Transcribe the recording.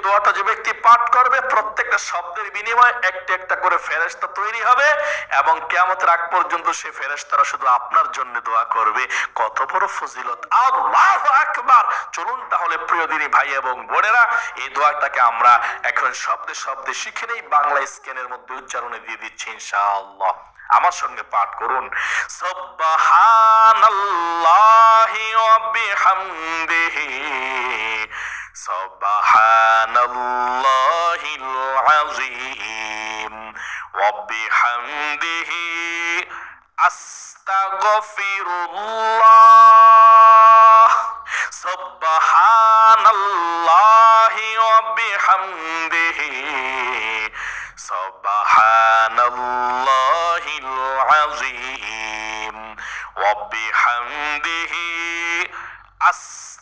দোয়াটা যে ব্যক্তি পাঠ করবে প্রত্যেকটা শব্দের বিনিময়ে একটা একটা করে ফেরেশতা তৈরি হবে এবং কিয়ামতের আগ পর্যন্ত সেই ফেরেশতারা শুধু আপনার জন্য দোয়া করবে। কত বড় ফজিলত! আল্লাহু আকবার। চলুন তাহলে প্রিয় দিনী ভাই এবং বোনেরা, এই দোয়াটাকে আমরা এখন শব্দে শব্দে শিখে নেই। বাংলা স্ক্যানের মধ্যে উচ্চারণে দিয়ে দিচ্ছি ইনশাআল্লাহ। আমার সঙ্গে পাঠ করুন, সুবহানাল্লাহি ওয়া বিহামদিহি সুবহানাল্লাহিল আযীম ওয়া বিহামদিহি আস্তাগফিরুল্লাহ। সুবহানাল্লাহি ওয়া বিহামদিহি সুবহানাল্লাহিল আযীম ওয়া বিহামদিহি আস্তাগফিরুল্লাহ।